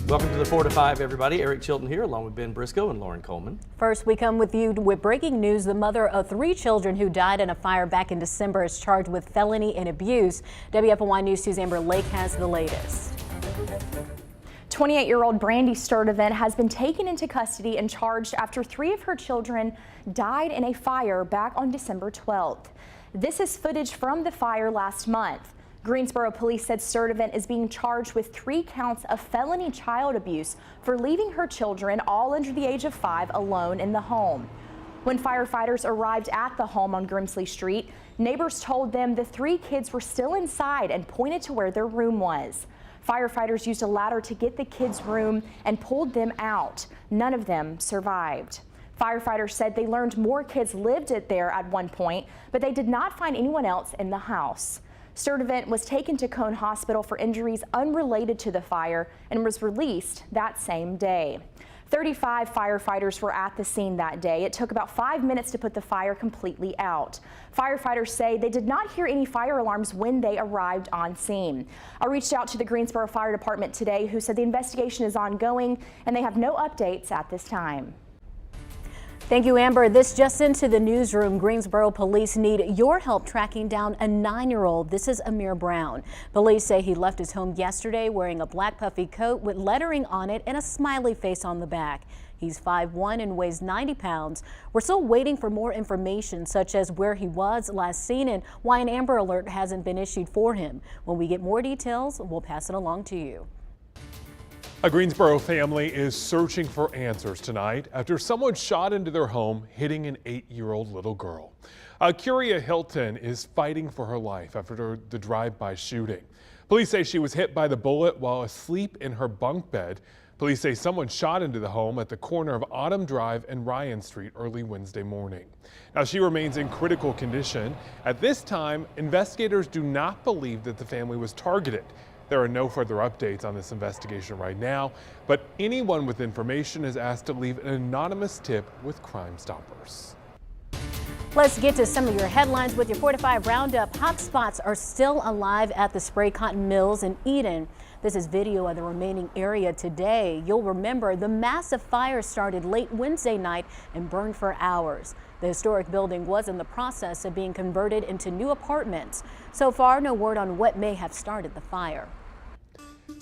Welcome to the 4 to 5, everybody. Eric Chilton here, along with Ben Briscoe and Lauren Coleman. First, we come with you with breaking news. The mother of 3 children who died in a fire back in December is charged with felony and abuse. WFOY News 2's Amber Lake has the latest. 28-year-old Brandy Sturdivant has been taken into custody and charged after 3 of her children died in a fire back on December 12th. This is footage from the fire last month. Greensboro police said Sturdivant is being charged with 3 counts of felony child abuse for leaving her children, all under the age of 5, alone in the home. When firefighters arrived at the home on Grimsley Street, neighbors told them the 3 kids were still inside and pointed to where their room was. Firefighters used a ladder to get the kids' room and pulled them out. None of them survived. Firefighters said they learned more kids lived there at one point, but they did not find anyone else in the house. Sturdivant was taken to Cone Hospital for injuries unrelated to the fire and was released that same day. 35 firefighters were at the scene that day. It took about 5 minutes to put the fire completely out. Firefighters say they did not hear any fire alarms when they arrived on scene. I reached out to the Greensboro Fire Department today, who said the investigation is ongoing and they have no updates at this time. Thank you, Amber. This just into the newsroom. Greensboro police need your help tracking down a 9-year-old. This is Amir Brown. Police say he left his home yesterday wearing a black puffy coat with lettering on it and a smiley face on the back. He's 5'1" and weighs 90 pounds. We're still waiting for more information, such as where he was last seen and why an Amber Alert hasn't been issued for him. When we get more details, we'll pass it along to you. A Greensboro family is searching for answers tonight after someone shot into their home, hitting an 8-year-old little girl. Curia Hilton is fighting for her life after the drive-by shooting. Police say she was hit by the bullet while asleep in her bunk bed. Police say someone shot into the home at the corner of Autumn Drive and Ryan Street early Wednesday morning. Now, she remains in critical condition. At this time, investigators do not believe that the family was targeted. There are no further updates on this investigation right now, but anyone with information is asked to leave an anonymous tip with Crime Stoppers. Let's get to some of your headlines with your 4 to 5 roundup. Hot spots are still alive at the spray cotton mills in Eden. This is video of the remaining area today. You'll remember the massive fire started late Wednesday night and burned for hours. The historic building was in the process of being converted into new apartments. So far, no word on what may have started the fire.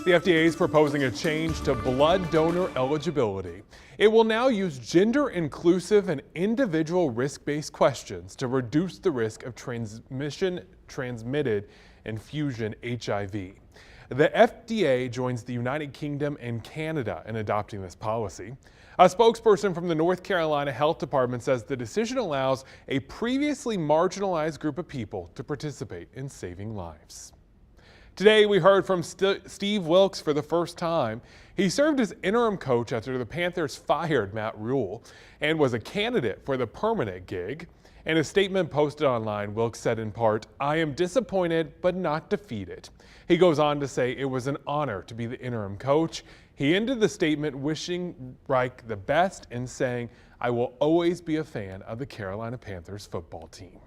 The FDA is proposing a change to blood donor eligibility. It will now use gender-inclusive and individual risk-based questions to reduce the risk of transmitted infusion HIV. The FDA joins the United Kingdom and Canada in adopting this policy. A spokesperson from the North Carolina Health Department says the decision allows a previously marginalized group of people to participate in saving lives. Today, we heard from Steve Wilkes for the first time. He served as interim coach after the Panthers fired Matt Rule and was a candidate for the permanent gig. In a statement posted online, Wilkes said in part, "I am disappointed but not defeated." He goes on to say it was an honor to be the interim coach. He ended the statement wishing Reich the best and saying, "I will always be a fan of the Carolina Panthers football team."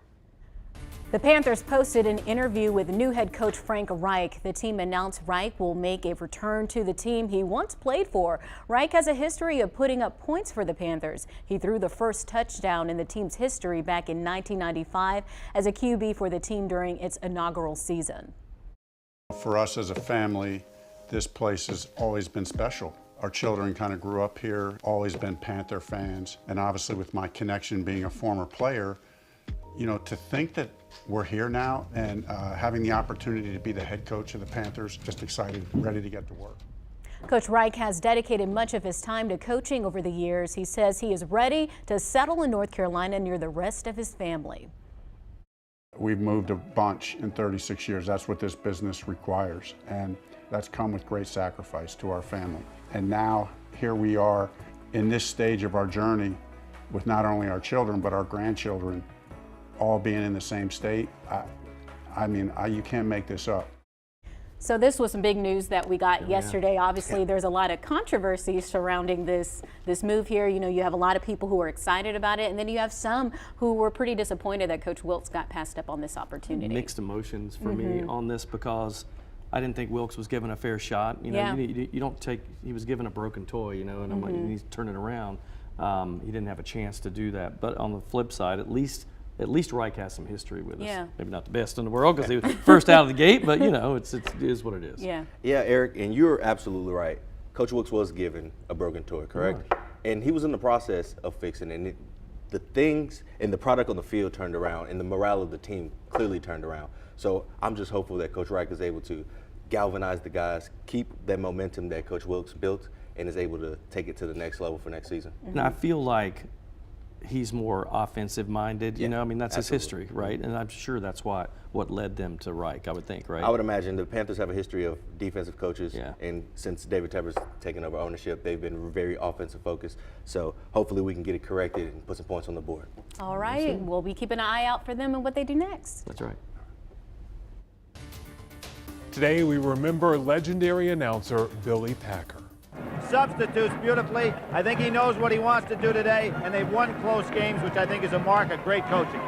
The Panthers posted an interview with new head coach Frank Reich. The team announced Reich will make a return to the team he once played for. Reich has a history of putting up points for the Panthers. He threw the first touchdown in the team's history back in 1995 as a QB for the team during its inaugural season. For us as a family, this place has always been special. Our children kind of grew up here, always been Panther fans, and obviously with my connection being a former player, you know, to think that we're here now and having the opportunity to be the head coach of the Panthers, just excited, ready to get to work. Coach Reich has dedicated much of his time to coaching over the years. He says he is ready to settle in North Carolina near the rest of his family. We've moved a bunch in 36 years. That's what this business requires. And that's come with great sacrifice to our family. And now here we are in this stage of our journey with not only our children, but our grandchildren all being in the same state. You can't make this up. So this was some big news that we got yesterday. Obviously, there's a lot of controversy surrounding this move here. You know, you have a lot of people who are excited about it, and then you have some who were pretty disappointed that Coach Wilkes got passed up on this opportunity. Mixed emotions for me on this because I didn't think Wilkes was given a fair shot. You know, Yeah. you don't take. He was given a broken toy, you know, and I'm like, he needs to turn it around. He didn't have a chance to do that. But on the flip side, at least Reich has some history with us. Yeah. Maybe not the best in the world because he was first out of the gate, but you know, it is what it is. Yeah. Yeah, Eric, and you're absolutely right. Coach Wilkes was given a broken toy, correct? And he was in the process of fixing it. And the things and the product on the field turned around, and the morale of the team clearly turned around. So I'm just hopeful that Coach Reich is able to galvanize the guys, keep that momentum that Coach Wilkes built, and is able to take it to the next level for next season. And I feel like he's more offensive minded, you know, I mean, that's absolutely. his history, right? And I'm sure that's what led them to Reich, I would think, right? I would imagine the Panthers have a history of defensive coaches, Yeah. and since David Tepper's taken over ownership, they've been very offensive focused. So hopefully we can get it corrected and put some points on the board. All right. We'll be keeping an eye out for them and what they do next. That's right. Today we remember legendary announcer Billy Packer. Substitutes beautifully. I think he knows what he wants to do today, and they've won close games, which I think is a mark of great coaching.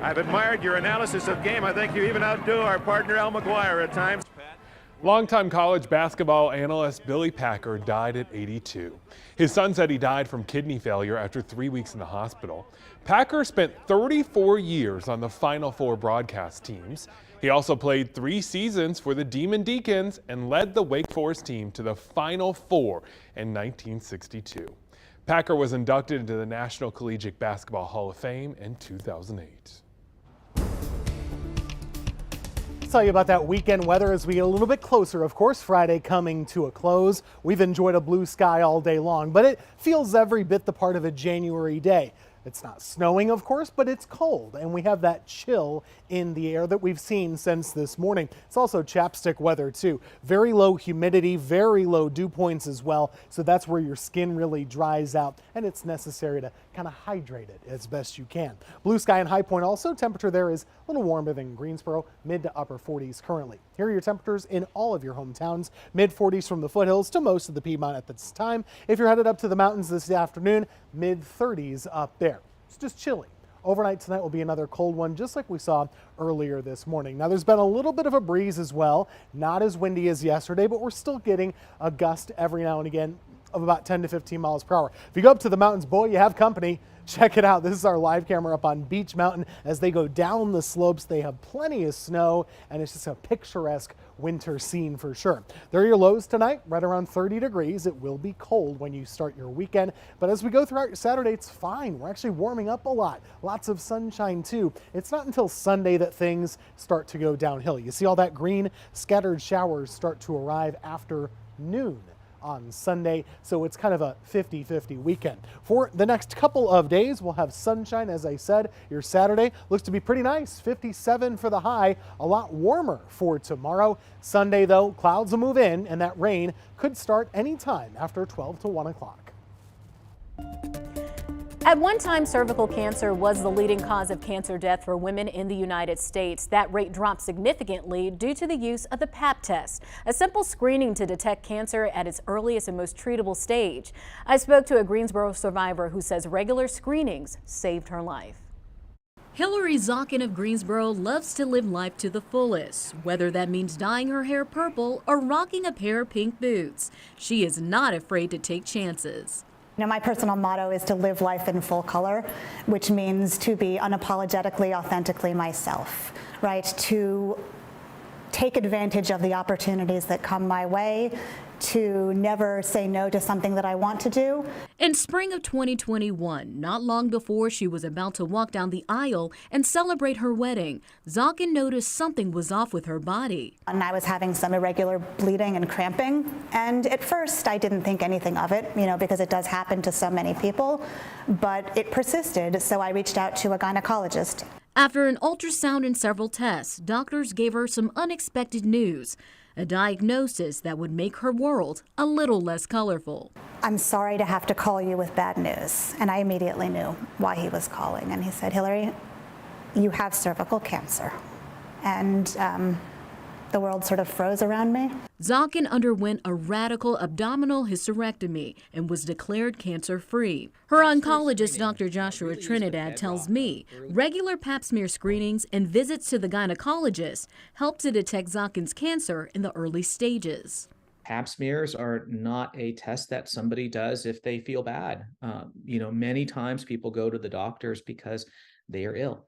I've admired your analysis of game. I think you even outdo our partner Al McGuire at times. Longtime college basketball analyst Billy Packer died at 82. His son said he died from kidney failure after 3 weeks in the hospital. Packer spent 34 years on the Final Four broadcast teams. He also played 3 seasons for the Demon Deacons and led the Wake Forest team to the Final Four in 1962. Packer was inducted into the National Collegiate Basketball Hall of Fame in 2008. Tell you about that weekend weather as we get a little bit closer. Of course, Friday coming to a close. We've enjoyed a blue sky all day long, but it feels every bit the part of a January day. It's not snowing, of course, but it's cold, and we have that chill in the air that we've seen since this morning. It's also chapstick weather, too. Very low humidity, very low dew points as well, so that's where your skin really dries out, and it's necessary to kind of hydrate it as best you can. Blue sky and High Point also. Temperature there is a little warmer than Greensboro, mid to upper 40s currently. Here are your temperatures in all of your hometowns. Mid 40s from the foothills to most of the Piedmont at this time. If you're headed up to the mountains this afternoon, mid 30s up there. It's just chilly. Overnight tonight will be another cold one, just like we saw earlier this morning. Now, there's been a little bit of a breeze as well, not as windy as yesterday, but we're still getting a gust every now and again of about 10 to 15 miles per hour. If you go up to the mountains, boy, you have company. Check it out. This is our live camera up on Beach Mountain. As they go down the slopes, they have plenty of snow, and it's just a picturesque winter scene for sure. There are your lows tonight, right around 30 degrees. It will be cold when you start your weekend, but as we go throughout your Saturday, it's fine. We're actually warming up a lot. Lots of sunshine too. It's not until Sunday that things start to go downhill. You see all that green? Scattered showers start to arrive after noon on Sunday, so it's kind of a 50-50 weekend. For the next couple of days, we'll have sunshine, as I said. Your Saturday looks to be pretty nice, 57 for the high, a lot warmer for tomorrow. Sunday, though, clouds will move in, and that rain could start anytime after 12 to 1 o'clock. At one time, cervical cancer was the leading cause of cancer death for women in the United States. That rate dropped significantly due to the use of the Pap test, a simple screening to detect cancer at its earliest and most treatable stage. I spoke to a Greensboro survivor who says regular screenings saved her life. Hillary Zokin of Greensboro loves to live life to the fullest, whether that means dyeing her hair purple or rocking a pair of pink boots. She is not afraid to take chances. My personal motto is to live life in full color, which means to be unapologetically, authentically myself, right? To take advantage of the opportunities that come my way, to never say no to something that I want to do. In spring of 2021, not long before she was about to walk down the aisle and celebrate her wedding, Zokin noticed something was off with her body. And I was having some irregular bleeding and cramping, and at first I didn't think anything of it, because it does happen to so many people, but it persisted, so I reached out to a gynecologist. After an ultrasound and several tests, doctors gave her some unexpected news. A diagnosis that would make her world a little less colorful. I'm sorry to have to call you with bad news. And I immediately knew why he was calling. And he said, Hillary, you have cervical cancer. And the world sort of froze around me. Zokin underwent a radical abdominal hysterectomy and was declared cancer-free. Her oncologist, Dr. Joshua Trinidad, tells me regular pap smear screenings and visits to the gynecologist help to detect Zokin's cancer in the early stages. Pap smears are not a test that somebody does if they feel bad. Many times people go to the doctors because they are ill.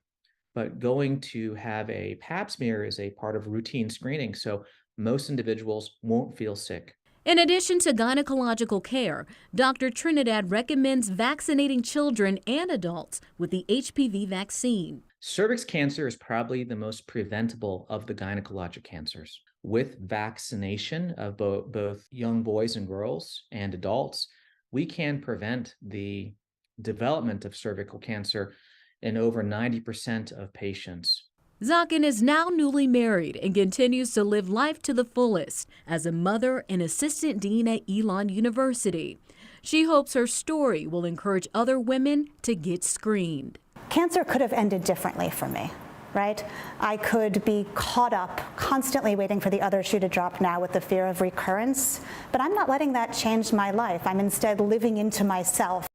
But going to have a pap smear is a part of routine screening, so most individuals won't feel sick. In addition to gynecological care, Dr. Trinidad recommends vaccinating children and adults with the HPV vaccine. Cervix cancer is probably the most preventable of the gynecologic cancers. With vaccination of both young boys and girls and adults, we can prevent the development of cervical cancer in over 90% of patients. Zokin is now newly married and continues to live life to the fullest as a mother and assistant dean at Elon University. She hopes her story will encourage other women to get screened. Cancer could have ended differently for me, right? I could be caught up, constantly waiting for the other shoe to drop now with the fear of recurrence, but I'm not letting that change my life. I'm instead living into myself.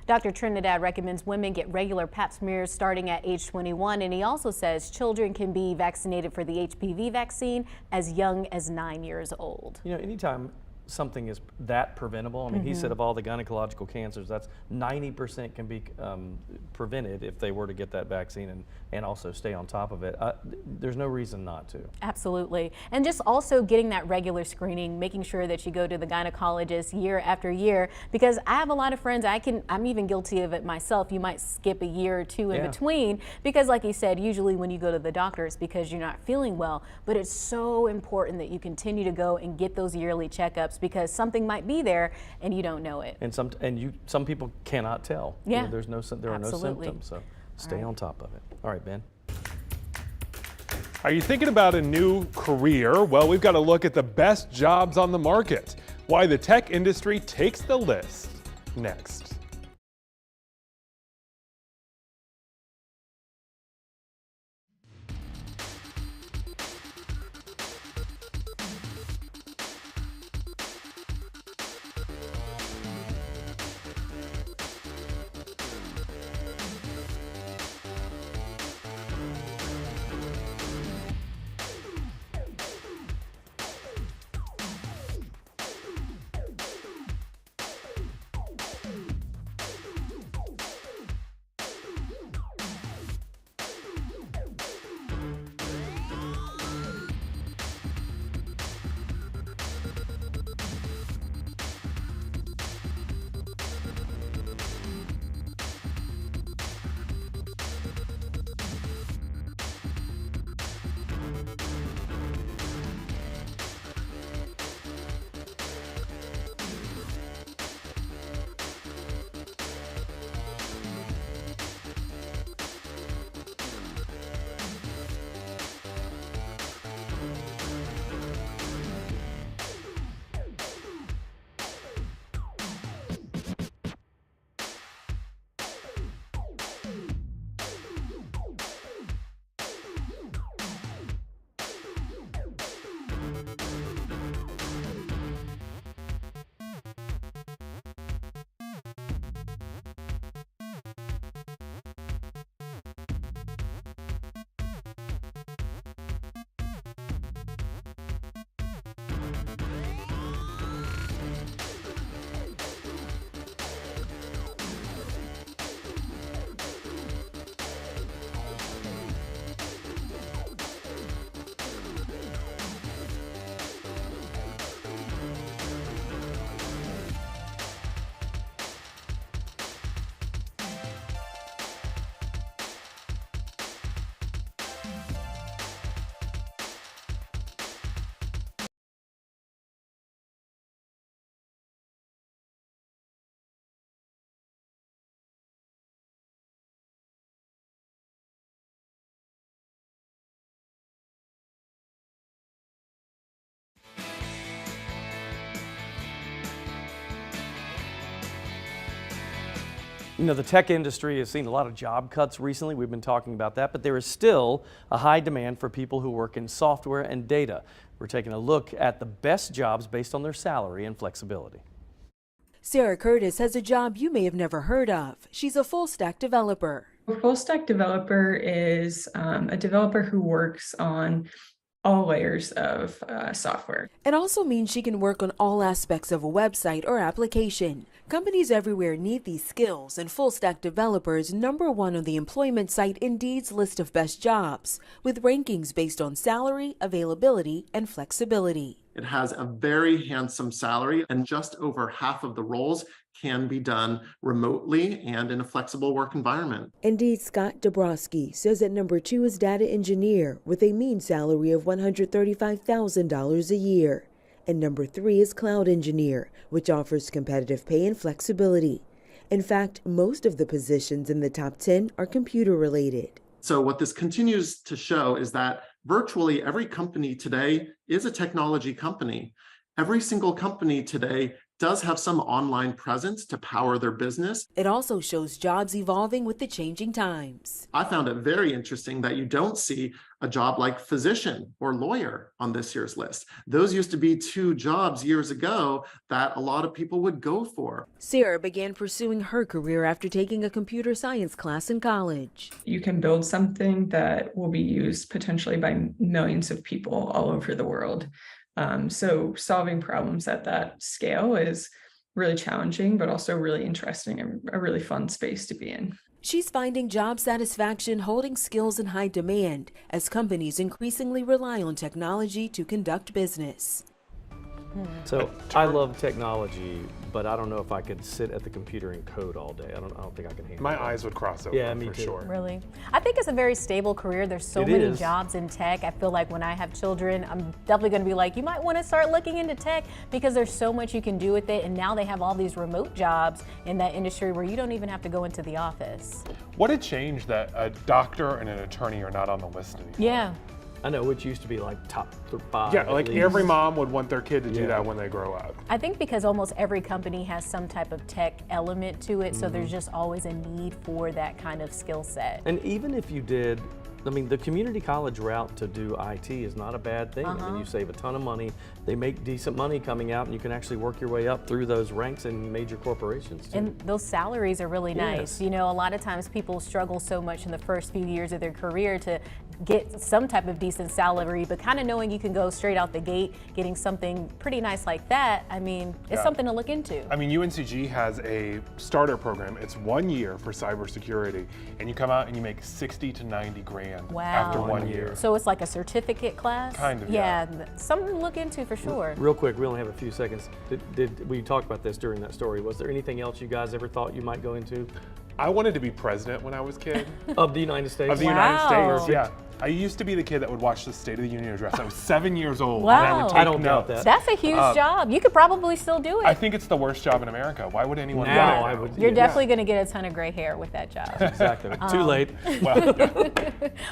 Dr. Trinidad recommends women get regular pap smears starting at age 21, and he also says children can be vaccinated for the HPV vaccine as young as 9 years old. Anytime something is that preventable, I mean, he said of all the gynecological cancers, that's 90% can be prevented if they were to get that vaccine and also stay on top of it. There's no reason not to. Absolutely. And just also getting that regular screening, making sure that you go to the gynecologist year after year, because I have a lot of friends, I'm even guilty of it myself. You might skip a year or two in between because, like you said, usually when you go to the doctor it's because you're not feeling well, but it's so important that you continue to go and get those yearly checkups because something might be there and you don't know it. And some people cannot tell. Yeah. There are no symptoms, so stay on top of it. All right, Ben. Are you thinking about a new career? Well, we've got to look at the best jobs on the market. Why the tech industry takes the list. Next. You know, the tech industry has seen a lot of job cuts recently. We've been talking about that, but there is still a high demand for people who work in software and data. We're taking a look at the best jobs based on their salary and flexibility. Sarah Curtis has a job you may have never heard of. She's a full-stack developer. A full-stack developer is a developer who works on all layers of software. It also means she can work on all aspects of a website or application. Companies everywhere need these skills, and full-stack developer is #1 on the employment site Indeed's list of best jobs, with rankings based on salary, availability, and flexibility. It has a very handsome salary, and just over half of the roles can be done remotely and in a flexible work environment. Indeed's Scott Dabrowski says that #2 is data engineer with a mean salary of $135,000 a year. And #3 is cloud engineer, which offers competitive pay and flexibility. In fact, most of the positions in the top 10 are computer related. So what this continues to show is that virtually every company today is a technology company. Every single company today does have some online presence to power their business. It also shows jobs evolving with the changing times. I found it very interesting that you don't see a job like physician or lawyer on this year's list. Those used to be 2 jobs years ago that a lot of people would go for. Sarah began pursuing her career after taking a computer science class in college. You can build something that will be used potentially by millions of people all over the world. So solving problems at that scale is really challenging, but also really interesting and a really fun space to be in. She's finding job satisfaction holding skills in high demand as companies increasingly rely on technology to conduct business. So I love technology, but I don't know if I could sit at the computer and code all day. I don't think I can handle it. My eyes would cross over, yeah, me for too. sure. Really? I think it's a very stable career. There's so It many is. jobs in tech. I feel like when I have children, I'm definitely going to be like, you might want to start looking into tech because there's so much you can do with it. And now they have all these remote jobs in that industry where you don't even have to go into the office. What a change that a doctor and an attorney are not on the list anymore. Yeah. I know, which used to be like top 5. Yeah, like at least. every mom would want their kid to do Yeah. that when they grow up. I think because almost every company has some type of tech element to it, so there's just always a need for that kind of skill set. And even if you did, I mean, the community college route to do IT is not a bad thing. I mean, you save a ton of money. They make decent money coming out, and you can actually work your way up through those ranks in major corporations too. And those salaries are really nice. Yes. You know, a lot of times people struggle so much in the first few years of their career to get some type of decent salary, but kind of knowing you can go straight out the gate, getting something pretty nice like that, I mean, it's something to look into. I mean, UNCG has a starter program. It's 1 year for cybersecurity, and you come out and you make 60 to 90 grand Wow. after 1 year. So it's like a certificate class? Kind of, yeah. Something to look into for sure. Real quick, we only have a few seconds. Did we talked about this during that story? Was there anything else you guys ever thought you might go into? I wanted to be president when I was a kid. Of the United States? Of the United States, yeah. I used to be the kid that would watch the State of the Union address. I was 7 years old, and I would Wow. take I don't doubt notes. that. That's a huge job. You could probably still do it. I think it's the worst job in America. Why would anyone Now want it? I would. You're yeah. definitely going to get a ton of gray hair with that job. Exactly. Too late. Well,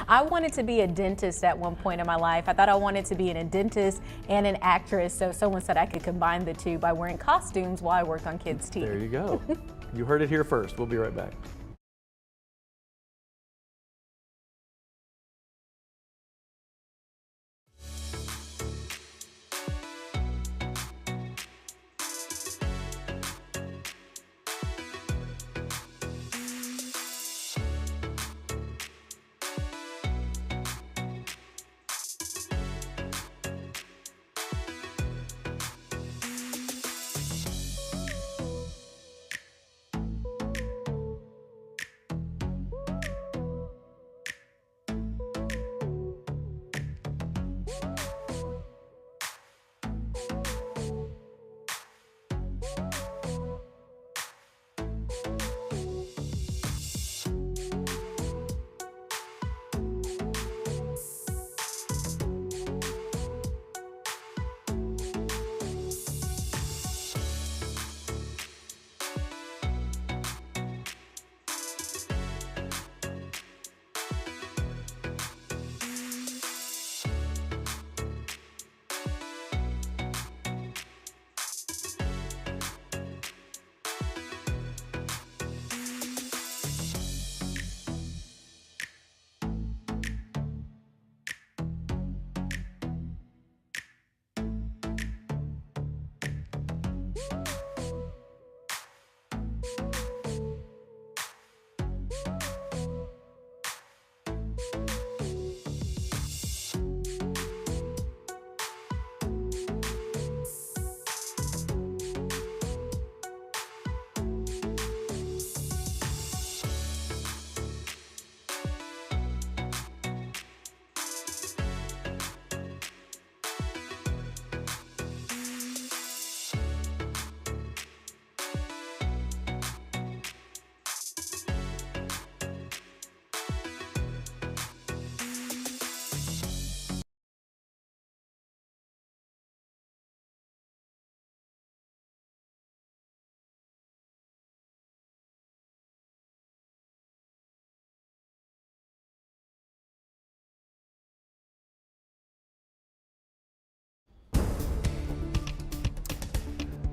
I wanted to be a dentist at one point in my life. I thought I wanted to be a dentist and an actress, so someone said I could combine the two by wearing costumes while I worked on kids' teeth. There you go. You heard it here first. We'll be right back.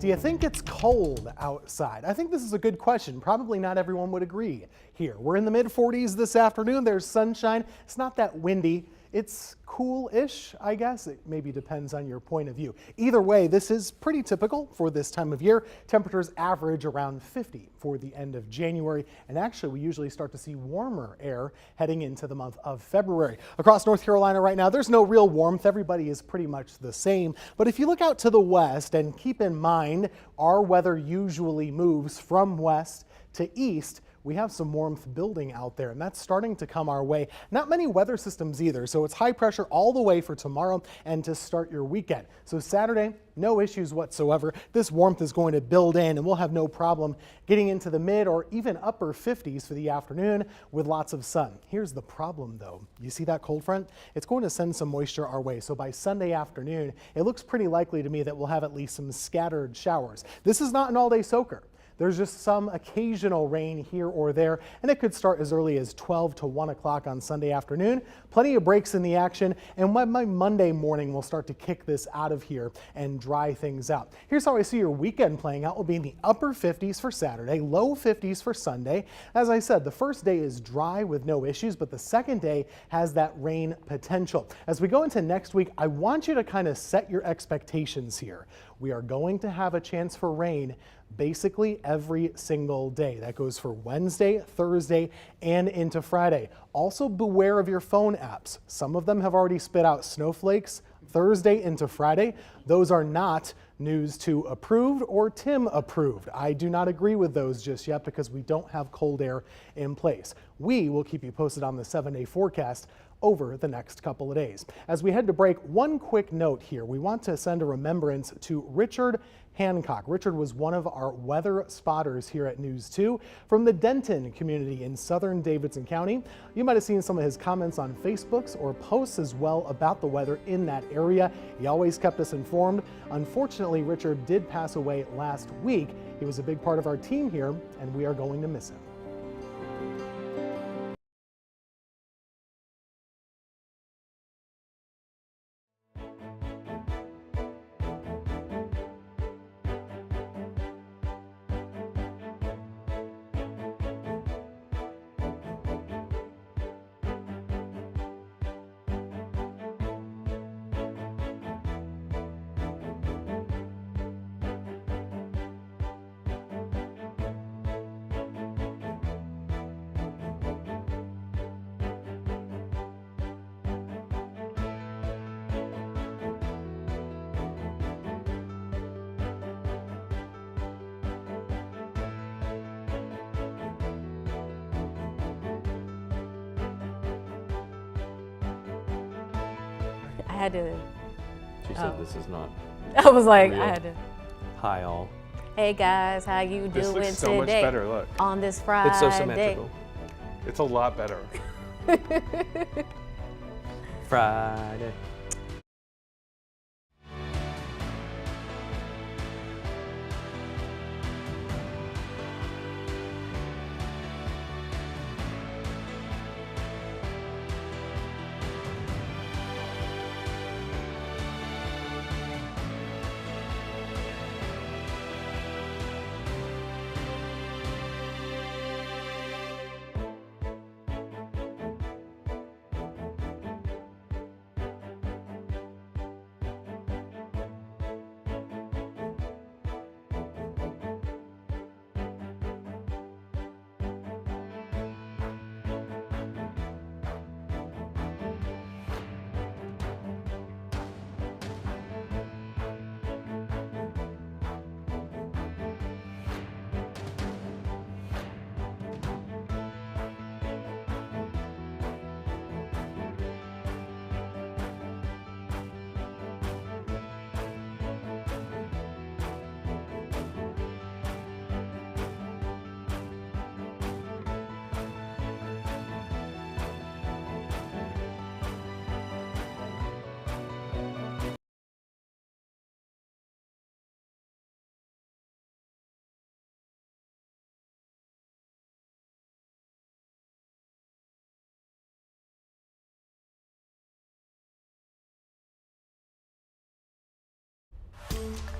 Do you think it's cold outside? I think this is a good question. Probably not everyone would agree here. We're in the mid-40s this afternoon. There's sunshine. It's not that windy. It's cool-ish, I guess. It maybe depends on your point of view. Either way, this is pretty typical for this time of year. Temperatures average around 50 for the end of January, and actually we usually start to see warmer air heading into the month of February. Across North Carolina right now, there's no real warmth. Everybody is pretty much the same. But if you look out to the west, and keep in mind our weather usually moves from west to east, we have some warmth building out there, and that's starting to come our way. Not many weather systems either, so it's high pressure all the way for tomorrow and to start your weekend. So Saturday, no issues whatsoever. This warmth is going to build in, and we'll have no problem getting into the mid or even upper 50s for the afternoon with lots of sun. Here's the problem though. You see that cold front? It's going to send some moisture our way. So by Sunday afternoon, it looks pretty likely to me that we'll have at least some scattered showers. This is not an all-day soaker. There's just some occasional rain here or there, and it could start as early as 12 to 1 o'clock on Sunday afternoon. Plenty of breaks in the action, and by Monday morning, we'll start to kick this out of here and dry things out. Here's how I see your weekend playing out. We'll be in the upper 50s for Saturday, low 50s for Sunday. As I said, the first day is dry with no issues, but the second day has that rain potential. As we go into next week, I want you to kind of set your expectations here. We are going to have a chance for rain basically every single day. That goes for Wednesday, Thursday, and into Friday. Also beware of your phone apps. Some of them have already spit out snowflakes Thursday into Friday. Those are not News 2 approved or Tim approved. I do not agree with those just yet because we don't have cold air in place. We will keep you posted on the 7-day forecast over the next couple of days. As we head to break, one quick note here. We want to send a remembrance to Richard Hancock. Richard was one of our weather spotters here at News 2 from the Denton community in southern Davidson County. You might have seen some of his comments on Facebooks or posts as well about the weather in that area. He always kept us informed. Unfortunately, Richard did pass away last week. He was a big part of our team here, and we are going to miss him. I had to. She said this is not. I was like, real. I had to. Hi all. Hey guys, how you This doing looks so today? much better, look. On this Friday. It's so symmetrical. It's a lot better. Friday.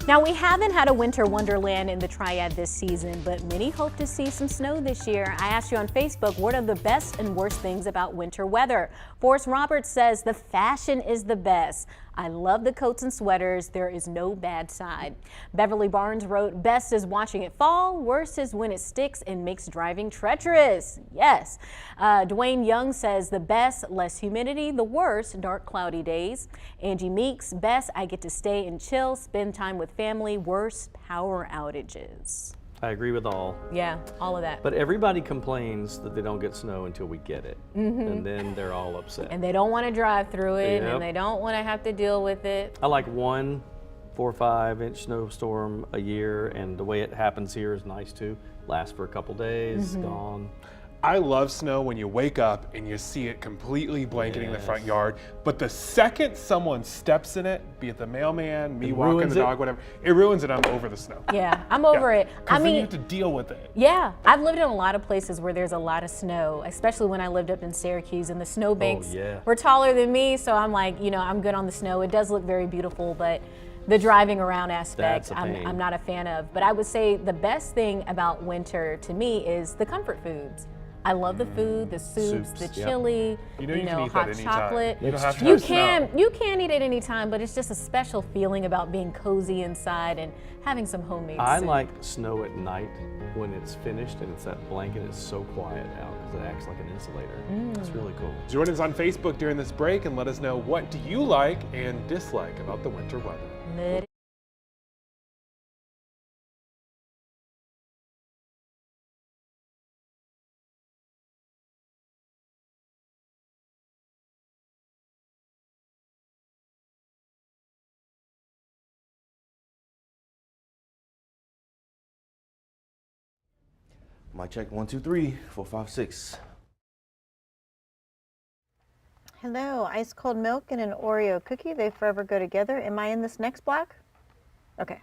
Now, we haven't had a winter wonderland in the Triad this season, but many hope to see some snow this year. I asked you on Facebook, what are the best and worst things about winter weather? Forrest Roberts says the fashion is the best. I love the coats and sweaters. There is no bad side. Beverly Barnes wrote, best is watching it fall. Worst is when it sticks and makes driving treacherous. Yes. Dwayne Young says the best, less humidity. The worst, dark, cloudy days. Angie Meeks, best, I get to stay and chill, spend time with family. Worst, power outages. I agree with all. Yeah, all of that. But everybody complains that they don't get snow until we get it. And then they're all upset. And they don't want to drive through it, Yep. and they don't want to have to deal with it. I like 1 4 or 5 inch snowstorm a year, and the way it happens here is nice too. Lasts for a couple days, gone. I love snow when you wake up and you see it completely blanketing the front yard, but the second someone steps in it, be it the mailman, me It walking ruins the it. dog, whatever, it ruins it. I'm over the snow. Yeah, I'm over it. I Then you mean, have to deal with it. yeah, I've lived in a lot of places where there's a lot of snow, especially when I lived up in Syracuse, and the snowbanks yeah. were taller than me, so I'm like, you know, I'm good on the snow. It does look very beautiful, but the driving around aspect, That's a pain. I'm not a fan of. But I would say the best thing about winter to me is the comfort foods. I love the food, the soups, the Soups, yep. chili, You know you can eat hot that anytime. chocolate. You don't have to You have snow. you can eat it anytime, but it's just a special feeling about being cozy inside and having some homemade I soup. like snow at night when it's finished and it's that blanket is so quiet out because it acts like an insulator. It's really cool. Join us on Facebook during this break and let us know what do you like and dislike about the winter weather. Let Mic check 1 2 3 4 5 6. Hello, ice cold milk and an Oreo cookie. They forever go together. Am I in this next block? Okay.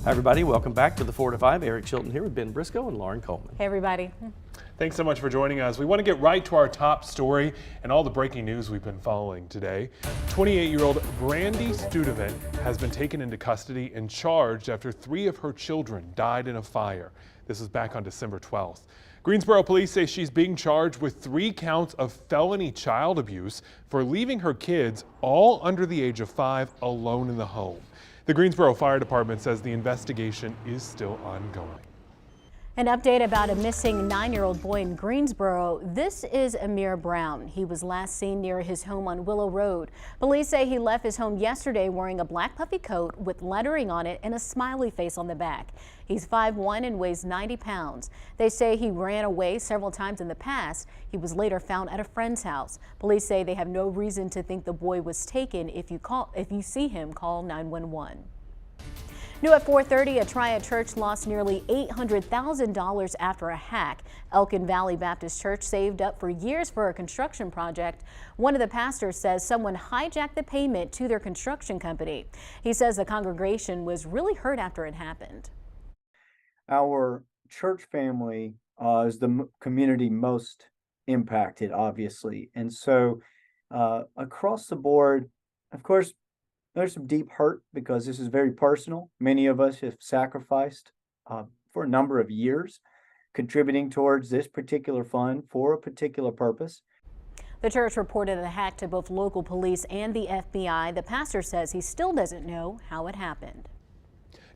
Hi everybody, welcome back to the 4 to 5. Eric Chilton here with Ben Briscoe and Lauren Coleman. Hey everybody. Thanks so much for joining us. We want to get right to our top story and all the breaking news we've been following today. 28-year-old Brandy Studevant has been taken into custody and charged after 3 of her children died in a fire. This was back on December 12th. Greensboro police say she's being charged with 3 counts of felony child abuse for leaving her kids, all under the age of 5, alone in the home. The Greensboro Fire Department says the investigation is still ongoing. An update about a missing 9-year-old boy in Greensboro. This is Amir Brown. He was last seen near his home on Willow Road. Police say he left his home yesterday wearing a black puffy coat with lettering on it and a smiley face on the back. He's 5'1" and weighs 90 pounds. They say he ran away several times in the past. He was later found at a friend's house. Police say they have no reason to think the boy was taken. If you see him, call 911. New at 4:30, a Triad church lost nearly $800,000 after a hack. Elkin Valley Baptist Church saved up for years for a construction project. One of the pastors says someone hijacked the payment to their construction company. He says the congregation was really hurt after it happened. Our church family is the community most impacted, obviously. And so across the board, of course, there's some deep hurt because this is very personal. Many of us have sacrificed for a number of years, contributing towards this particular fund for a particular purpose. The church reported a hack to both local police and the FBI. The pastor says he still doesn't know how it happened.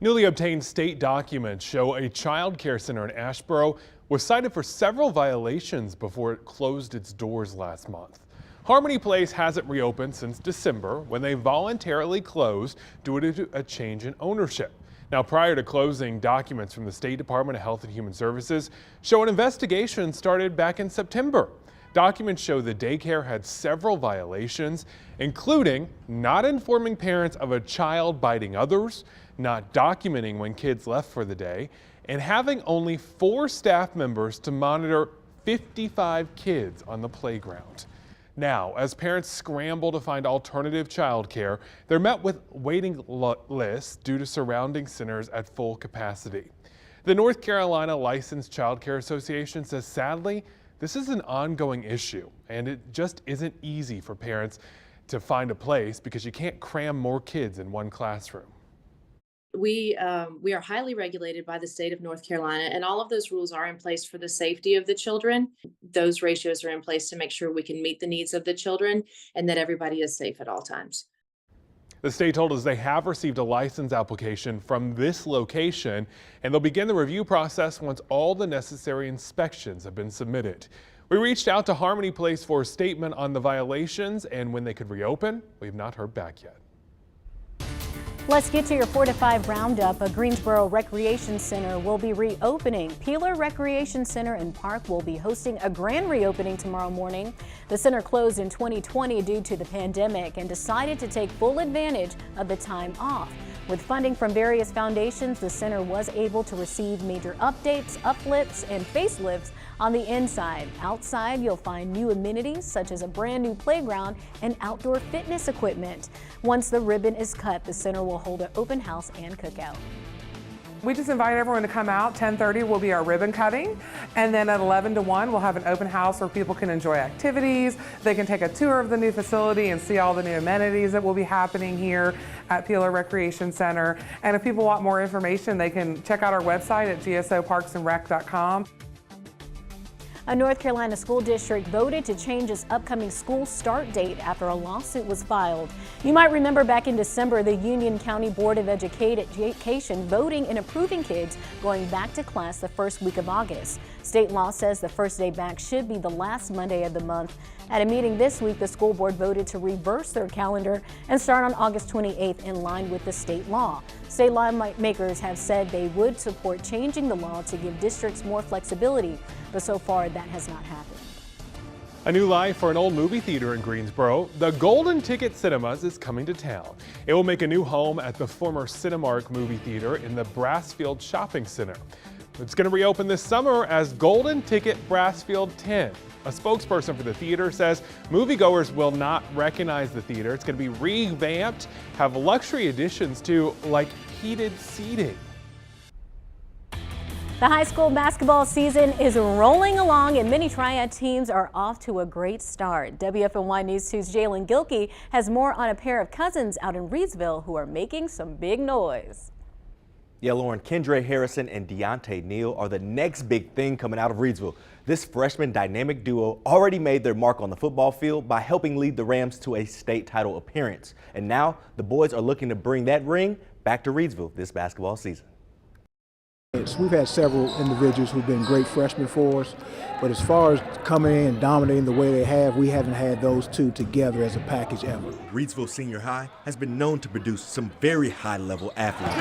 Newly obtained state documents show a child care center in Asheboro was cited for several violations before it closed its doors last month. Harmony Place hasn't reopened since December when they voluntarily closed due to a change in ownership. Now, prior to closing, documents from the State Department of Health and Human Services show an investigation started back in September. Documents show the daycare had several violations, including not informing parents of a child biting others, not documenting when kids left for the day, and having only 4 staff members to monitor 55 kids on the playground. Now, as parents scramble to find alternative childcare, they're met with waiting lists due to surrounding centers at full capacity. The North Carolina Licensed Child Care Association says sadly, this is an ongoing issue, and it just isn't easy for parents to find a place because you can't cram more kids in one classroom. We are highly regulated by the state of North Carolina, and all of those rules are in place for the safety of the children. Those ratios are in place to make sure we can meet the needs of the children and that everybody is safe at all times. The state told us they have received a license application from this location, and they'll begin the review process once all the necessary inspections have been submitted. We reached out to Harmony Place for a statement on the violations and when they could reopen. We've not heard back yet. Let's get to your 4 to 5 roundup. A Greensboro Recreation Center will be reopening. Peeler Recreation Center and Park will be hosting a grand reopening tomorrow morning. The center closed in 2020 due to the pandemic and decided to take full advantage of the time off. With funding from various foundations, the center was able to receive major updates, uplifts, and facelifts on the inside. Outside, you'll find new amenities such as a brand new playground and outdoor fitness equipment. Once the ribbon is cut, the center will hold an open house and cookout. We just invite everyone to come out. 10:30 will be our ribbon cutting, and then at 11 to 1 we'll have an open house where people can enjoy activities. They can take a tour of the new facility and see all the new amenities that will be happening here at Peeler Recreation Center. And if people want more information, they can check out our website at gsoparksandrec.com. A North Carolina school district voted to change its upcoming school start date after a lawsuit was filed. You might remember back in December, the Union County Board of Education voting and approving kids going back to class the first week of August. State law says the first day back should be the last Monday of the month. At a meeting this week, the school board voted to reverse their calendar and start on August 28th in line with the state law. State lawmakers have said they would support changing the law to give districts more flexibility, but so far that has not happened. A new life for an old movie theater in Greensboro. The Golden Ticket Cinemas is coming to town. It will make a new home at the former Cinemark movie theater in the Brassfield Shopping Center. It's going to reopen this summer as Golden Ticket Brassfield 10. A spokesperson for the theater says moviegoers will not recognize the theater. It's going to be revamped, have luxury additions too, like heated seating. The high school basketball season is rolling along and many Triad teams are off to a great start. WFNY News 2's Jalen Gilkey has more on a pair of cousins out in Reedsville who are making some big noise. Yeah, Lauren, Kendra Harrison and Deontay Neal are the next big thing coming out of Reedsville. This freshman dynamic duo already made their mark on the football field by helping lead the Rams to a state title appearance. And now the boys are looking to bring that ring back to Reidsville this basketball season. We've had several individuals who've been great freshmen for us, but as far as coming in and dominating the way they have, we haven't had those two together as a package ever. Reidsville Senior High has been known to produce some very high-level athletes.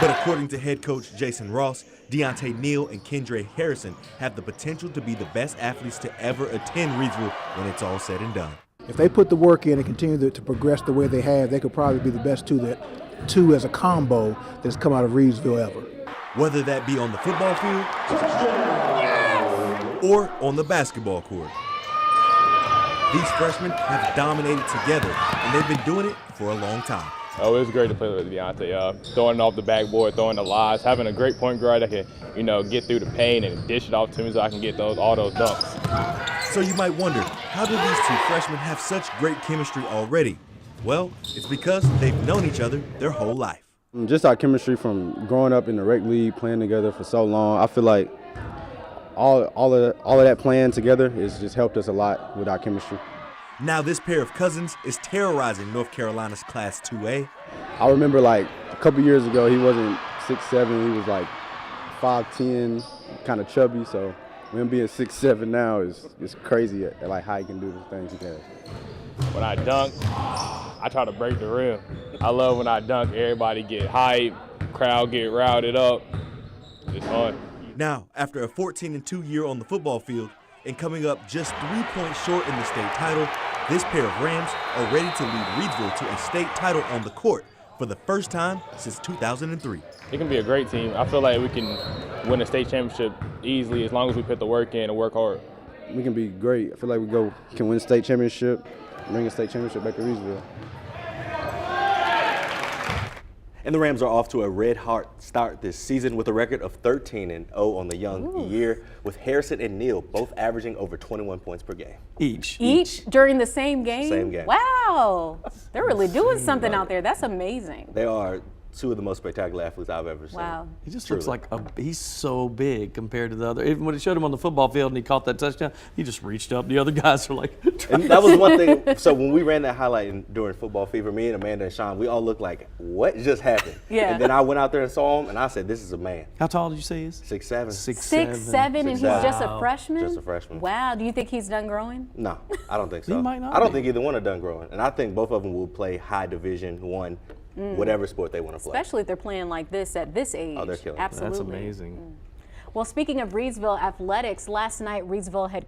But according to head coach Jason Ross, Deontay Neal and Kendra Harrison have the potential to be the best athletes to ever attend Reidsville when it's all said and done. If they put the work in and continue to progress the way they have, they could probably be the best two as a combo that's come out of Reidsville ever. Whether that be on the football field or on the basketball court. These freshmen have dominated together, and they've been doing it for a long time. Oh, it was great to play with Deontay. Throwing it off the backboard, throwing the lies, having a great point guard that can, get through the paint and dish it off to me so I can get all those dunks. So you might wonder, how do these two freshmen have such great chemistry already? Well, it's because they've known each other their whole life. Just our chemistry from growing up in the rec league, playing together for so long, I feel like all of that playing together has just helped us a lot with our chemistry. Now this pair of cousins is terrorizing North Carolina's Class 2A. I remember a couple years ago, he wasn't 6'7", he was 5'10", kind of chubby, so him being 6'7" now is crazy at how he can do the things he can. When I dunk, I try to break the rim. I love when I dunk, everybody get hype, crowd get routed up. It's fun. Now, after a 14-2 year on the football field and coming up just 3 points short in the state title, this pair of Rams are ready to lead Reidsville to a state title on the court for the first time since 2003. It can be a great team. I feel like we can win a state championship easily as long as we put the work in and work hard. We can be great. I feel like we can win a state championship, bring a state championship back to Reidsville. And the Rams are off to a red-hot start this season with a record of 13-0 on the young year, with Harrison and Neal both averaging over 21 points per game. Each during the same game? Same game. Wow. They're really doing something out there. That's amazing. They are two of the most spectacular athletes I've ever seen. Wow. He just looks like he's so big compared to the other. Even when he showed him on the football field and he caught that touchdown, he just reached up. The other guys are like. And that was one thing. So when we ran that highlight during Football Fever, me and Amanda and Sean, we all looked like, what just happened? Yeah. And then I went out there and saw him, and I said, this is a man. How tall did you say he is? 6'7". 6'7", and he's just a freshman? Just a freshman. Wow. Do you think he's done growing? No, I don't think so. He might not I don't be. think either one are done growing. And I think both of them will play high Division I, whatever sport they want to play. Especially if they're playing like this at this age. Oh, they're killing it. Absolutely. That's amazing. Well, speaking of Reidsville athletics, last night Reidsville head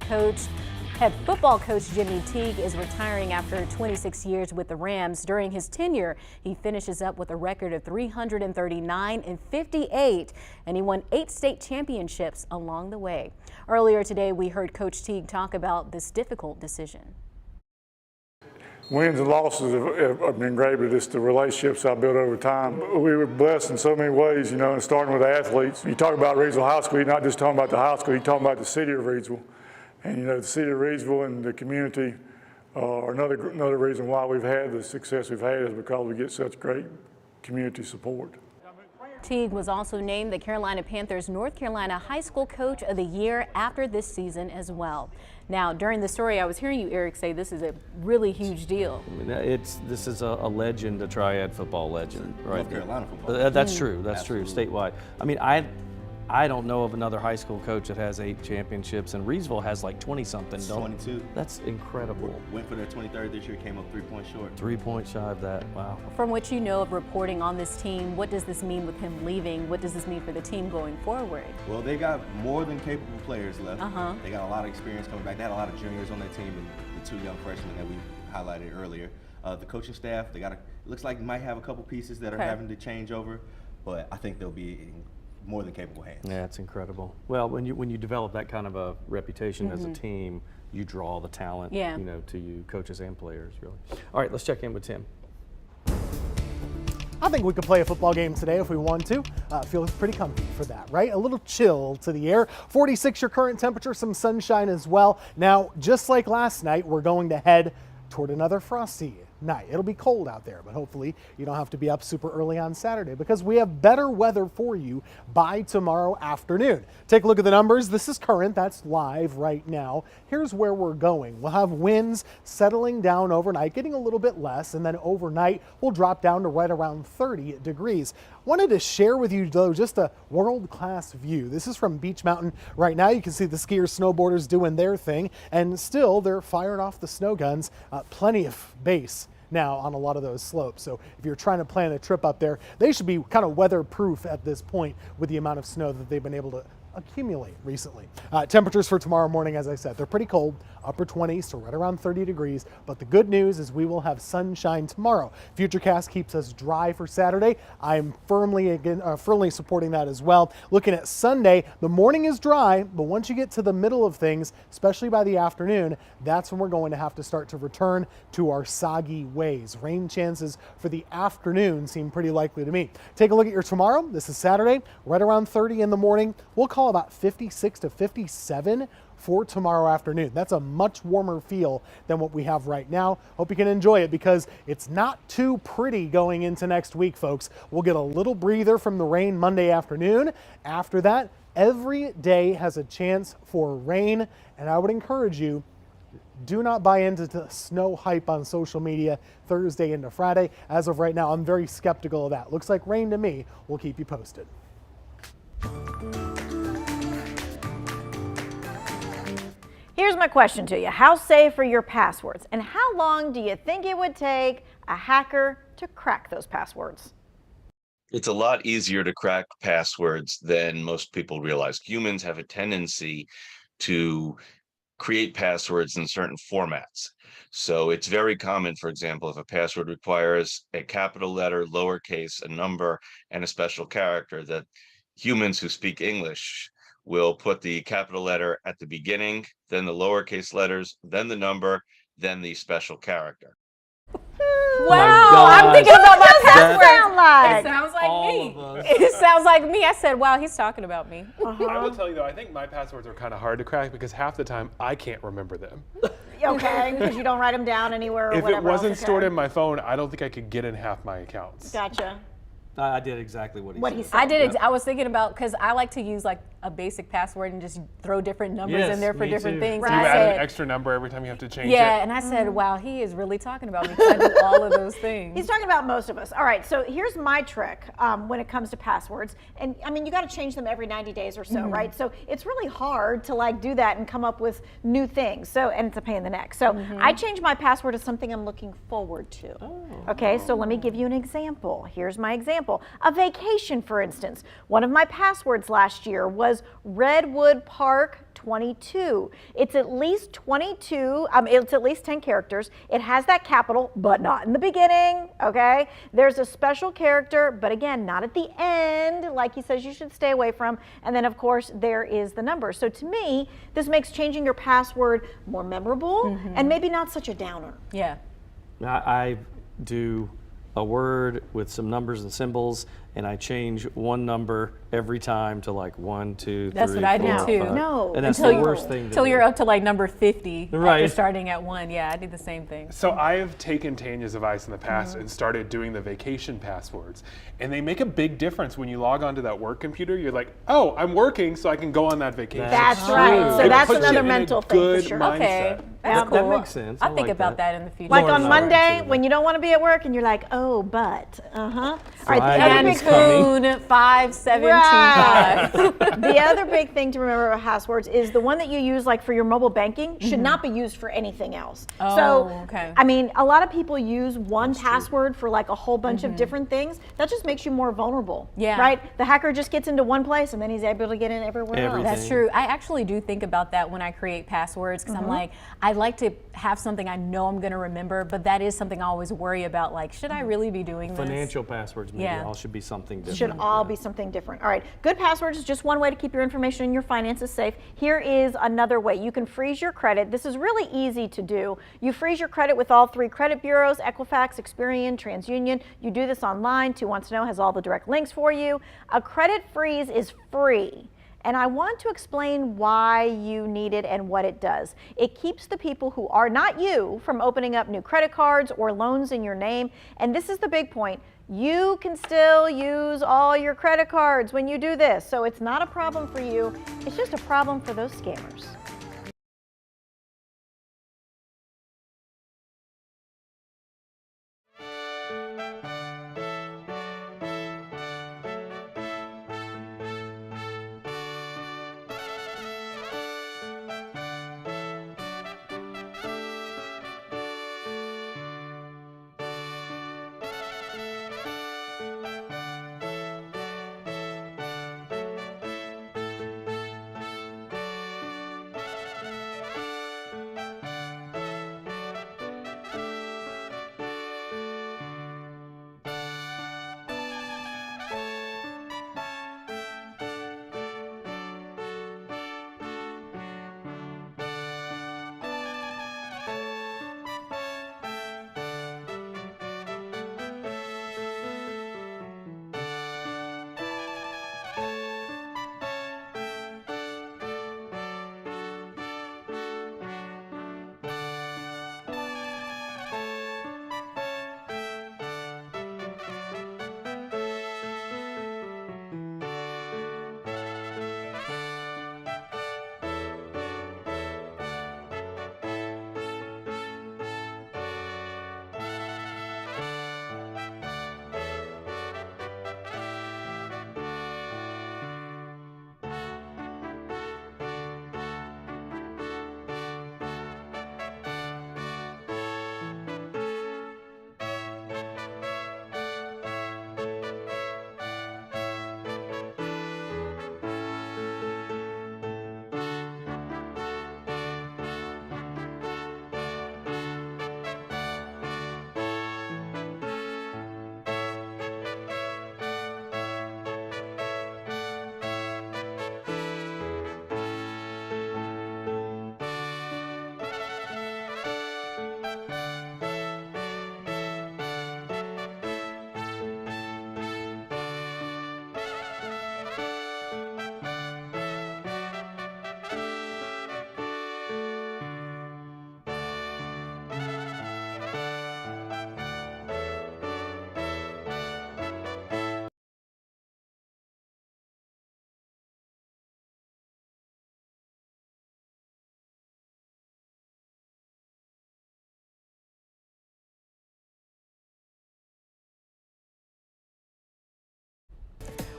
football coach Jimmy Teague is retiring after 26 years with the Rams. During his tenure, he finishes up with a record of 339-58, and he won 8 state championships along the way. Earlier today, we heard Coach Teague talk about this difficult decision. Wins and losses have been great, but it's the relationships I built over time. We were blessed in so many ways, and starting with the athletes. You talk about Reidsville High School, you're not just talking about the high school, you're talking about the city of Reidsville. And, the city of Reidsville and the community are another reason why we've had the success we've had is because we get such great community support. Teague was also named the Carolina Panthers North Carolina High School Coach of the Year after this season as well. Now, during the story, I was hearing you, Eric, say this is a really huge deal. I mean, this is a legend, a triad football legend, right? North Carolina football. That's true. That's true. Statewide. I mean, I don't know of another high school coach that has 8 championships, and Reidsville has like 20-something. 22. That's incredible. Went for their 23rd this year, came up 3 points short. 3 points shy of that. Wow. From what you know of reporting on this team, what does this mean with him leaving? What does this mean for the team going forward? Well, they got more than capable players left. Uh-huh. They got a lot of experience coming back. They had a lot of juniors on their team and the 2 young freshmen that we highlighted earlier. The coaching staff, looks like might have a couple pieces that are having to change over, but I think they'll be more than capable hands. Yeah, it's incredible. Well, when you develop that kind of a reputation as a team, you draw the talent, to you, coaches and players, really. All right, let's check in with Tim. I think we could play a football game today if we want to. Feels pretty comfy for that, right? A little chill to the air. 46 your current temperature, some sunshine as well. Now, just like last night, we're going to head toward another frosty night. It'll be cold out there, but hopefully you don't have to be up super early on Saturday because we have better weather for you by tomorrow afternoon. Take a look at the numbers. This is current. That's live right now. Here's where we're going. We'll have winds settling down overnight, getting a little bit less, and then overnight we'll drop down to right around 30 degrees. Wanted to share with you, though, just a world-class view. This is from Beach Mountain. Right now you can see the skiers, snowboarders doing their thing, and still they're firing off the snow guns. Plenty of base now on a lot of those slopes. So if you're trying to plan a trip up there, they should be kind of weatherproof at this point with the amount of snow that they've been able to accumulate recently. Temperatures for tomorrow morning, as I said, they're pretty cold, upper 20s to right around 30 degrees. But the good news is we will have sunshine tomorrow. Futurecast keeps us dry for Saturday. I'm firmly supporting that as well. Looking at Sunday, the morning is dry, but once you get to the middle of things, especially by the afternoon, that's when we're going to have to start to return to our soggy ways. Rain chances for the afternoon seem pretty likely to me. Take a look at your tomorrow. This is Saturday, right around 30 in the morning. We'll call about 56 to 57 for tomorrow afternoon. That's a much warmer feel than what we have right now. Hope you can enjoy it because it's not too pretty going into next week, folks. We'll get a little breather from the rain Monday afternoon. After that, every day has a chance for rain, and I would encourage you, do not buy into the snow hype on social media Thursday into Friday. As of right now, I'm very skeptical of that. Looks like rain to me. We'll keep you posted. Here's my question to you. How safe are your passwords? And how long do you think it would take a hacker to crack those passwords? It's a lot easier to crack passwords than most people realize. Humans have a tendency to create passwords in certain formats. So it's very common, for example, if a password requires a capital letter, lowercase, a number, and a special character, that humans who speak English will put the capital letter at the beginning, then the lowercase letters, then the number, then the special character. Wow, I'm thinking about my password. It sounds like me. It sounds like me. I said, wow, he's talking about me. I will tell you though, I think my passwords are kind of hard to crack because half the time I can't remember them. Okay, because you don't write them down anywhere or If whatever it wasn't else, okay. stored in my phone, I don't think I could get in half my accounts. Gotcha. I did exactly what he said. I did. I was thinking about, because I like to use like a basic password and just throw different numbers in there for different things. Do you add an extra number every time you have to change it? Yeah, and I said, wow, he is really talking about me because I do all of those things. He's talking about most of us. All right, so here's my trick when it comes to passwords. And I mean, you got to change them every 90 days or so, right? So it's really hard to like do that and come up with new things. So, and it's a pain in the neck. So I change my password to something I'm looking forward to. Okay, so let me give you an example. Here's my example. A vacation, for instance. One of my passwords last year was Redwood Park 22. It's at least 22, it's at least 10 characters. It has that capital, but not in the beginning, okay? There's a special character, but again, not at the end, like he says you should stay away from. And then of course, there is the number. So to me, this makes changing your password more memorable and maybe not such a downer. Yeah. I do a word with some numbers and symbols, and I change one number every time to like 1, 2, 3, That's what I do 4, too. 5. No, And that's the worst thing to Until do. you're up to like number 50 Right. after starting at 1. Yeah, I do the same thing. So I have taken Tanya's advice in the past and started doing the vacation passwords. And they make a big difference when you log onto that work computer. You're like, oh, I'm working, so I can go on that vacation. That's right. So It that's puts you another in a mental thing for good sure. mindset. Okay, that's Yeah, cool. that makes sense. I'll I think like about that. that in the future. Like Lauren's on not Monday, into when you don't want to be at work and you're like, oh, but, All right, the other Friday big is coming. Spoon 5725. Right. The other big thing to remember about passwords is the one that you use like for your mobile banking should not be used for anything else. Oh, so, okay. I mean, a lot of people use one password for like a whole bunch of different things. That just makes you more vulnerable. Yeah. Right? The hacker just gets into one place and then he's able to get in everywhere else. That's true. I actually do think about that when I create passwords because I'm like, I like to have something I know I'm going to remember, but that is something I always worry about. Like, should I really be doing this? Financial passwords maybe Yeah. all should be something different. Should all be something different. All right, good passwords is just one way to keep your information and your finances safe. Here is another way. You can freeze your credit. This is really easy to do. You freeze your credit with all 3 credit bureaus, Equifax, Experian, TransUnion. You do this online. 2 Wants to Know has all the direct links for you. A credit freeze is free. And I want to explain why you need it and what it does. It keeps the people who are not you from opening up new credit cards or loans in your name. And this is the big point. You can still use all your credit cards when you do this. So it's not a problem for you. It's just a problem for those scammers.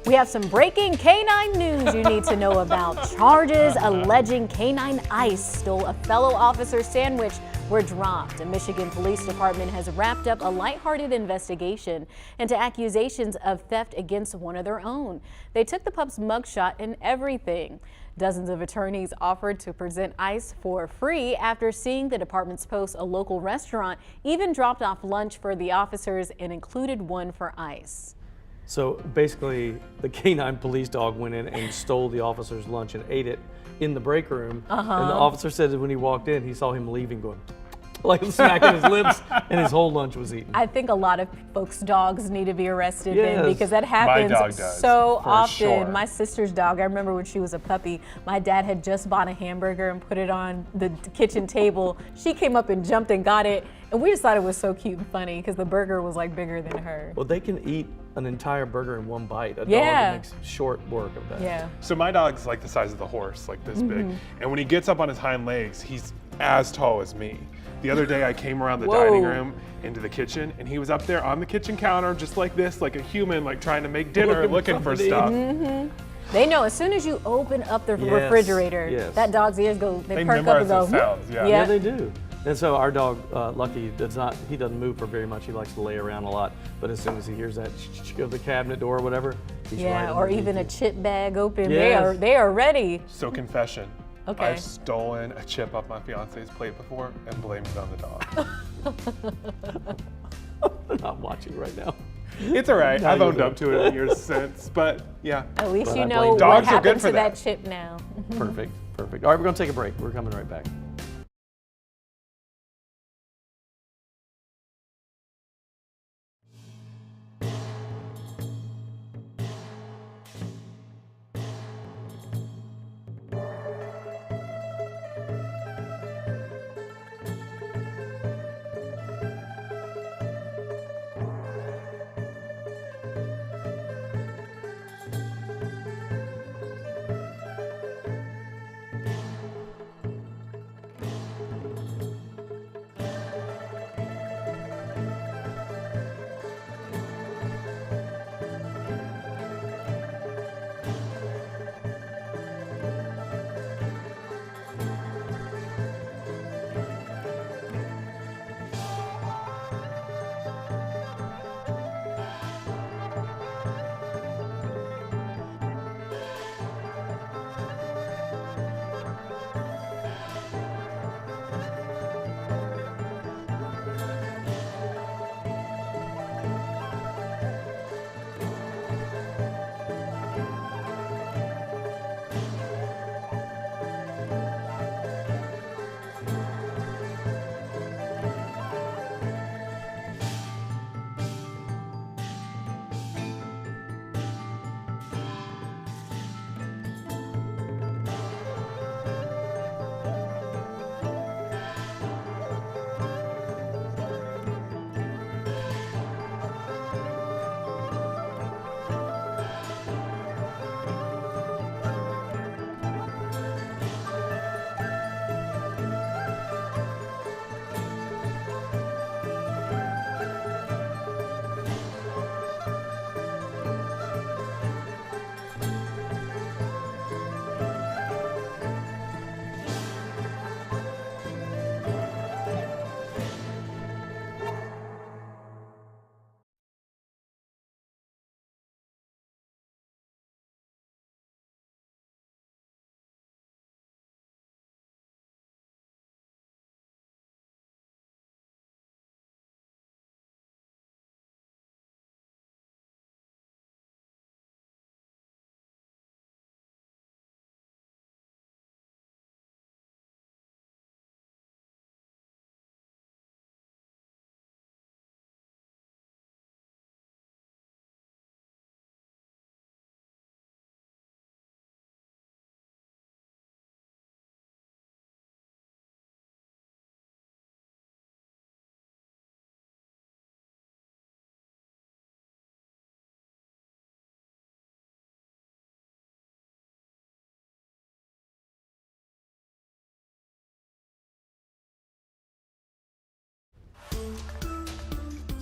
We have some breaking canine news you need to know about. Charges alleging canine ICE stole a fellow officer's sandwich were dropped. A Michigan Police Department has wrapped up a lighthearted investigation into accusations of theft against one of their own. They took the pup's mugshot and everything. Dozens of attorneys offered to present ICE for free after seeing the department's post. A local restaurant even dropped off lunch for the officers and included one for ICE. So basically, the canine police dog went in and stole the officer's lunch and ate it in the break room. And the officer said that when he walked in, he saw him leaving going, like smacking his lips, and his whole lunch was eaten. I think a lot of folks' dogs need to be arrested Yes. then, because that happens My dog does, so for often. sure. My sister's dog, I remember when she was a puppy, my dad had just bought a hamburger and put it on the kitchen table. She came up and jumped and got it, and we just thought it was so cute and funny because the burger was like bigger than her. Well, they can eat an entire burger in one bite. A Yeah. dog makes short work of that. Yeah. So my dog's like the size of the horse, like this big. And when he gets up on his hind legs, he's as tall as me. The other day I came around the dining room into the kitchen, and he was up there on the kitchen counter just like this, like a human, like trying to make dinner, looking for stuff. They know as soon as you open up the refrigerator, yes. that dog's ears go, they perk up memorize and go, those sounds, yeah. Yeah, they do. And so our dog, Lucky, he doesn't move for very much. He likes to lay around a lot. But as soon as he hears that of the cabinet door or whatever, he's right yeah, or underneath even a you. chip bag open. Yes. They are ready. So confession. Okay. I've stolen a chip off my fiance's plate before and blamed it on the dog. They're not watching right now. It's all right. No, I've you owned up won't. to it in years since, but yeah. At least But you I know blame what dogs are good happened for to that. that chip now. Perfect, perfect. All right, we're going to take a break. We're coming right back.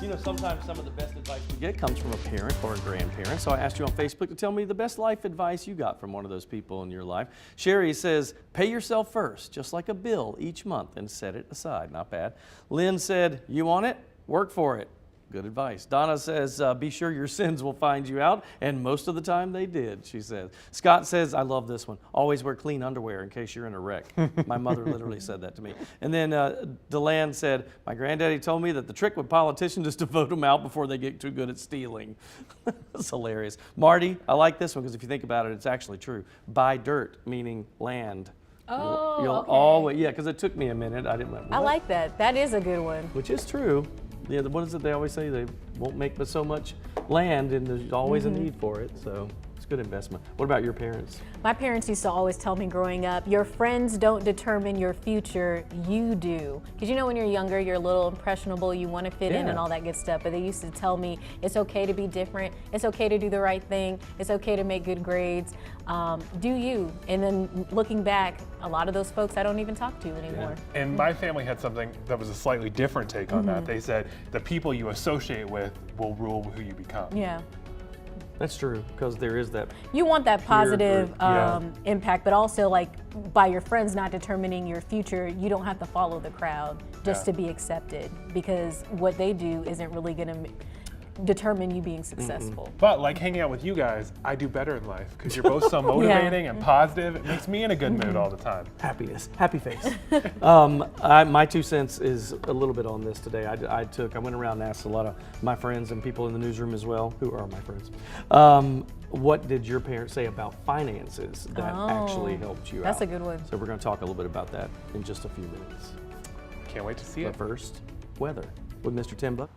You know, sometimes some of the best advice we get comes from a parent or a grandparent. So I asked you on Facebook to tell me the best life advice you got from one of those people in your life. Sherry says, pay yourself first, just like a bill each month, and set it aside. Not bad. Lynn said, you want it? Work for it. Good advice. Donna says, be sure your sins will find you out, and most of the time they did, she says. Scott says, I love this one. Always wear clean underwear in case you're in a wreck. My mother literally said that to me. And then Deland said, my granddaddy told me that the trick with politicians is to vote them out before they get too good at stealing. That's hilarious. Marty, I like this one because if you think about it, it's actually true. Buy dirt, meaning land. Oh, You'll okay. always, yeah, because it took me a minute. I didn't. I like that. That is a good one. Which is true. Yeah, what is it they always say? They won't make but so much land, and there's always a need for it. So it's a good investment. What about your parents? My parents used to always tell me growing up, your friends don't determine your future, you do. Because you know when you're younger, you're a little impressionable, you want to fit in and all that good stuff. But they used to tell me it's okay to be different, it's okay to do the right thing, it's okay to make good grades. Do you. And then looking back, a lot of those folks I don't even talk to anymore. Yeah. And my family had something that was a slightly different take on that. They said the people you associate with will rule who you become. Yeah. That's true, because there is that. You want that positive group, yeah. impact, but also like by your friends not determining your future, you don't have to follow the crowd just to be accepted, because what they do isn't really going to determine you being successful. But like hanging out with you guys, I do better in life because you're both so motivating and positive. It makes me in a good mood all the time. Happiness, happy face. My 2 cents is a little bit on this today. I went around and asked a lot of my friends and people in the newsroom as well, who are my friends. What did your parents say about finances that actually helped you out? That's a good one. So we're going to talk a little bit about that in just a few minutes. Can't wait to see But it. first, weather with Mr. Tim Buck.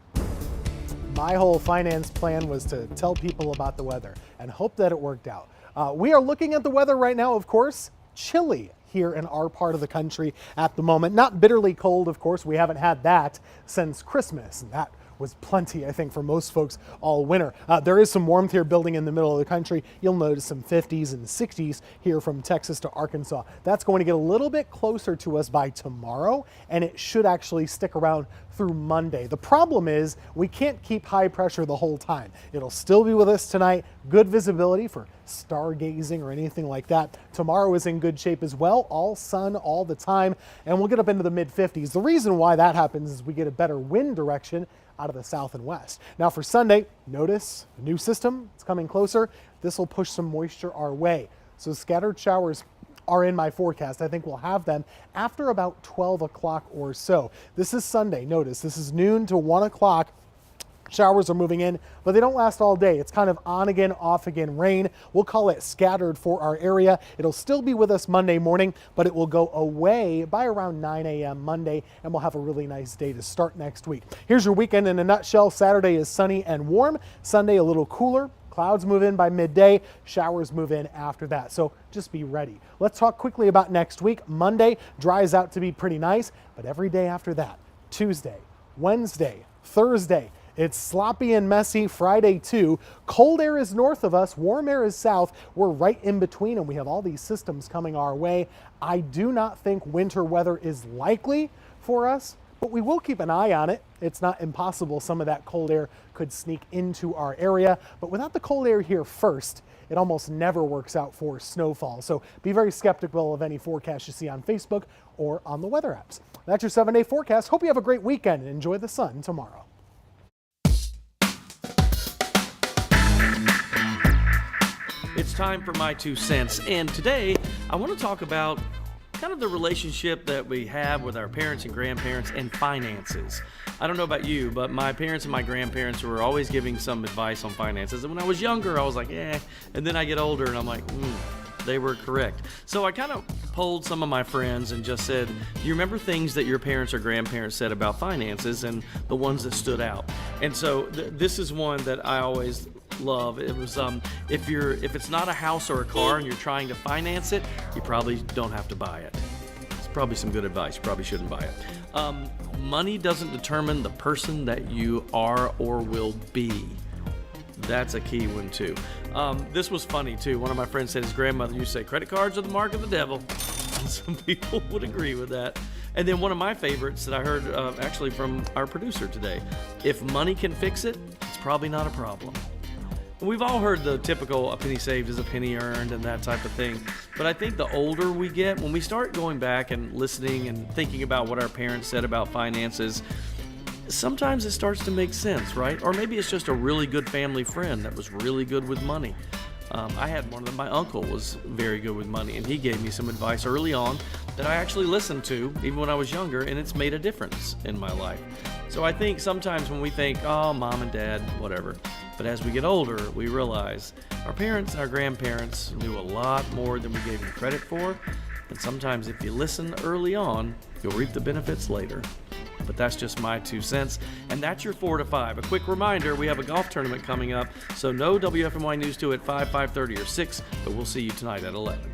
My whole finance plan was to tell people about the weather and hope that it worked out. We are looking at the weather right now, of course, chilly here in our part of the country at the moment. Not bitterly cold, of course. We haven't had that since Christmas. And that was plenty, I think, for most folks all winter. There is some warmth here building in the middle of the country. You'll notice some 50s and 60s here from Texas to Arkansas. That's going to get a little bit closer to us by tomorrow, and it should actually stick around through Monday. The problem is we can't keep high pressure the whole time. It'll still be with us tonight. Good visibility for stargazing or anything like that. Tomorrow is in good shape as well. All sun all the time, and we'll get up into the mid-50s. The reason why that happens is we get a better wind direction out of the south and west. Now for Sunday, notice a new system. It's coming closer. This will push some moisture our way. So scattered showers are in my forecast. I think we'll have them after about 12 o'clock or so. This is Sunday. Notice this is noon to 1 o'clock. Showers are moving in, but they don't last all day. It's kind of on again, off again rain. We'll call it scattered for our area. It'll still be with us Monday morning, but it will go away by around 9 a.m. Monday, and we'll have a really nice day to start next week. Here's your weekend in a nutshell. Saturday is sunny and warm. Sunday a little cooler. Clouds move in by midday. Showers move in after that. So just be ready. Let's talk quickly about next week. Monday dries out to be pretty nice, but every day after that, Tuesday, Wednesday, Thursday, it's sloppy and messy. Friday too. Cold air is north of us, warm air is south. We're right in between, and we have all these systems coming our way. I do not think winter weather is likely for us, but we will keep an eye on it. It's not impossible some of that cold air could sneak into our area, but without the cold air here first, it almost never works out for snowfall. So be very skeptical of any forecast you see on Facebook or on the weather apps. That's your 7-day forecast. Hope you have a great weekend and enjoy the sun tomorrow. It's time for my 2 cents, and today I want to talk about kind of the relationship that we have with our parents and grandparents and finances. I don't know about you, but my parents and my grandparents were always giving some advice on finances, and when I was younger I was like, and then I get older and I'm like, they were correct. So I kind of polled some of my friends and just said, do you remember things that your parents or grandparents said about finances and the ones that stood out? And so this is one that I always love. It was if it's not a house or a car and you're trying to finance it, you probably don't have to buy it. It's probably some good advice. You probably shouldn't buy it. Money doesn't determine the person that you are or will be. That's a key one too. This was funny too. One of my friends said his grandmother used to say, credit cards are the mark of the devil. And some people would agree with that. And then one of my favorites that I heard actually from our producer today, if money can fix it, it's probably not a problem. We've all heard the typical a penny saved is a penny earned and that type of thing. But I think the older we get, when we start going back and listening and thinking about what our parents said about finances, sometimes it starts to make sense, right? Or maybe it's just a really good family friend that was really good with money. I had one of them, my uncle was very good with money, and he gave me some advice early on that I actually listened to even when I was younger, and it's made a difference in my life. So I think sometimes when we think, oh, mom and dad, whatever, but as we get older, we realize our parents and our grandparents knew a lot more than we gave them credit for, and sometimes if you listen early on, you'll reap the benefits later. But that's just my 2 cents. And that's your 4 to 5. A quick reminder, we have a golf tournament coming up, so no WFMY News 2 at 5, 5:30, or 6, but we'll see you tonight at 11.